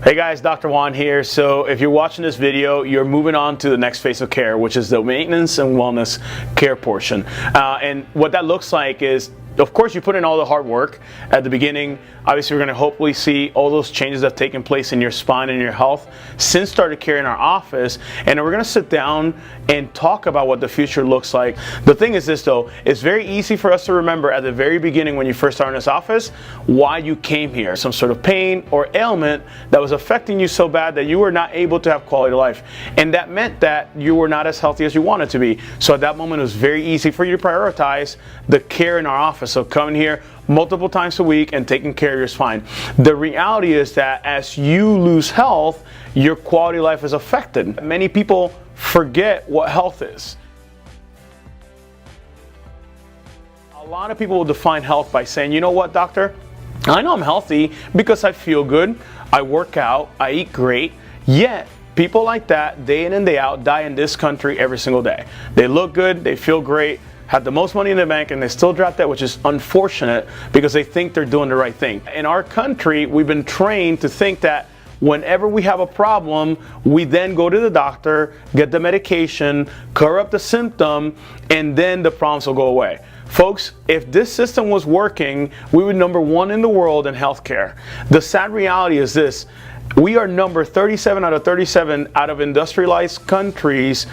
Hey guys, Dr. Juan here. So if you're watching this video, you're moving on to the next phase of care, which is the maintenance and wellness care portion. And what that looks like is, of course, you put in all the hard work at the beginning. Obviously, we're going to hopefully see all those changes that have taken place in your spine and your health since started care in our office. And we're going to sit down and talk about what the future looks like. The thing is this, though, it's very easy for us to remember at the very beginning when you first started in this office why you came here. Some sort of pain or ailment that was affecting you so bad that you were not able to have quality of life. And that meant that you were not as healthy as you wanted to be. So at that moment, it was very easy for you to prioritize the care in our office. So coming here multiple times a week and taking care of your spine. The reality is that as you lose health, your quality of life is affected. Many people forget what health is. A lot of people will define health by saying, you know what, doctor? I know I'm healthy because I feel good, I work out, I eat great, yet people like that, day in and day out, die in this country every single day. They look good, they feel great, have the most money in the bank, and they still drop dead, which is unfortunate because they think they're doing the right thing. In our country, we've been trained to think that whenever we have a problem, we then go to the doctor, get the medication, cover up the symptom, and then the problems will go away. Folks, if this system was working, we would number one in the world in healthcare. The sad reality is this: we are number 37 out of 37 out of industrialized countries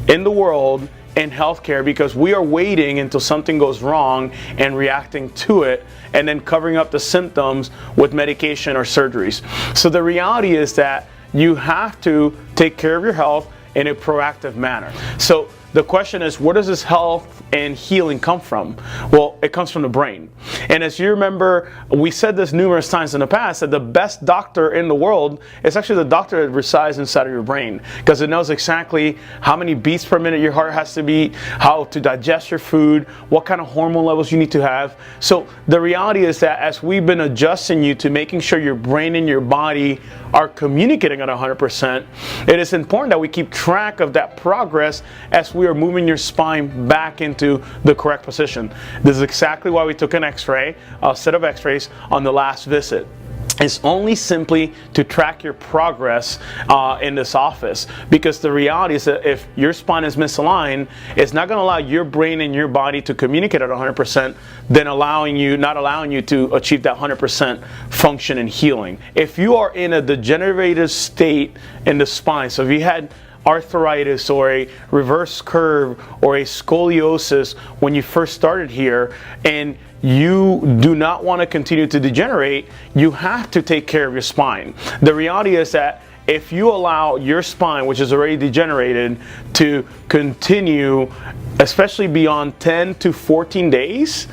in the world in healthcare because we are waiting until something goes wrong and reacting to it and then covering up the symptoms with medication or surgeries. So the reality is that you have to take care of your health in a proactive manner. So the question is, where does this health and healing come from? Well, it comes from the brain. And as you remember, we said this numerous times in the past, that the best doctor in the world is actually the doctor that resides inside of your brain, because it knows exactly how many beats per minute your heart has to beat, how to digest your food, what kind of hormone levels you need to have. So the reality is that as we've been adjusting you to making sure your brain and your body are communicating at 100%, it is important that we keep track of that progress as we are moving your spine back into the correct position. This is exactly why we took an x-ray, a set of x-rays on the last visit. It's only simply to track your progress in this office, because the reality is that if your spine is misaligned, it's not going to allow your brain and your body to communicate at 100%, then not allowing you to achieve that 100% function and healing. If you are in a degenerative state in the spine, so if you had arthritis or a reverse curve or a scoliosis when you first started here and you do not want to continue to degenerate, you have to take care of your spine. The reality is that if you allow your spine, which is already degenerated, to continue, especially beyond 10 to 14 days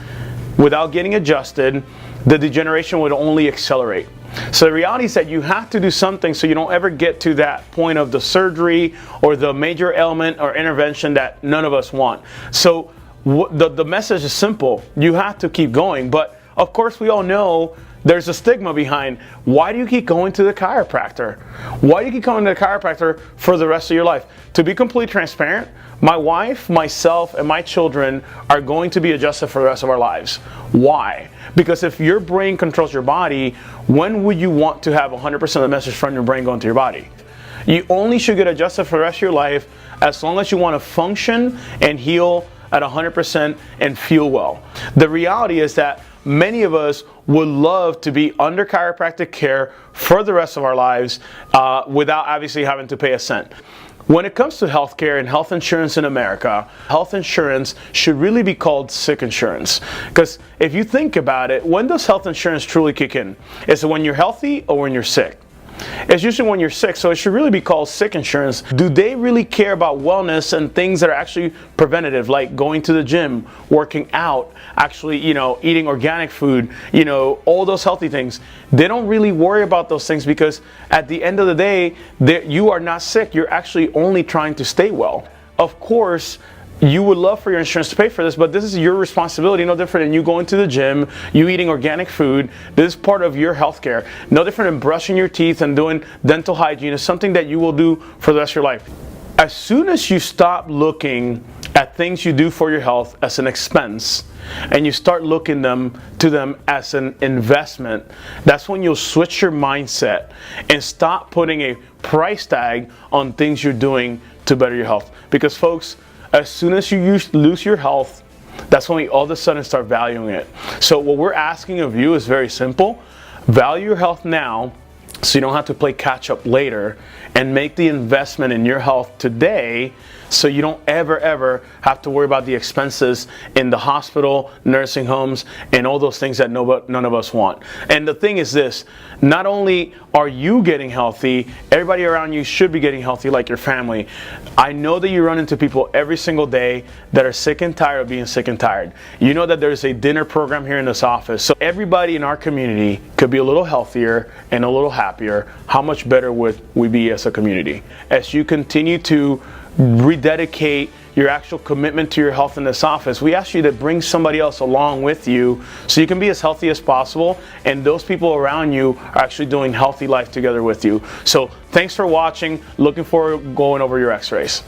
without getting adjusted, the degeneration would only accelerate. So the reality is that you have to do something so you don't ever get to that point of the surgery or the major ailment or intervention that none of us want. So the message is simple. You have to keep going. But of course, we all know there's a stigma behind, why do you keep going to the chiropractor? Why do you keep going to the chiropractor for the rest of your life? To be completely transparent, my wife, myself, and my children are going to be adjusted for the rest of our lives. Why? Because if your brain controls your body, when would you want to have 100% of the message from your brain going to your body? You only should get adjusted for the rest of your life as long as you want to function and heal at 100% and feel well. The reality is that many of us would love to be under chiropractic care for the rest of our lives without obviously having to pay a cent. When it comes to healthcare and health insurance in America, health insurance should really be called sick insurance. Because if you think about it, when does health insurance truly kick in? Is it when you're healthy or when you're sick? It's usually when you're sick, so it should really be called sick insurance. Do they really care about wellness and things that are actually preventative, like going to the gym, working out, actually, eating organic food, all those healthy things? They don't really worry about those things because at the end of the day, you are not sick. You're actually only trying to stay well. Of course, you would love for your insurance to pay for this, but this is your responsibility, no different than you going to the gym, you eating organic food. This is part of your health care. No different than brushing your teeth and doing dental hygiene. It's something that you will do for the rest of your life. As soon as you stop looking at things you do for your health as an expense, and you start looking to them as an investment, that's when you'll switch your mindset and stop putting a price tag on things you're doing to better your health. Because folks, as soon as you lose your health, that's when we all of a sudden start valuing it. So what we're asking of you is very simple. Value your health now so you don't have to play catch up later, and make the investment in your health today so you don't ever have to worry about the expenses in the hospital, nursing homes, and all those things that none of us want. And the thing is this, not only are you getting healthy, everybody around you should be getting healthy, like your family. I know that you run into people every single day that are sick and tired of being sick and tired. You know that there's a dinner program here in this office. So everybody in our community could be a little healthier and a little happier. How much better would we be as a community? As you continue to rededicate your actual commitment to your health in this office, we ask you to bring somebody else along with you so you can be as healthy as possible, and those people around you are actually doing healthy life together with you. So thanks for watching. Looking forward to going over your x-rays.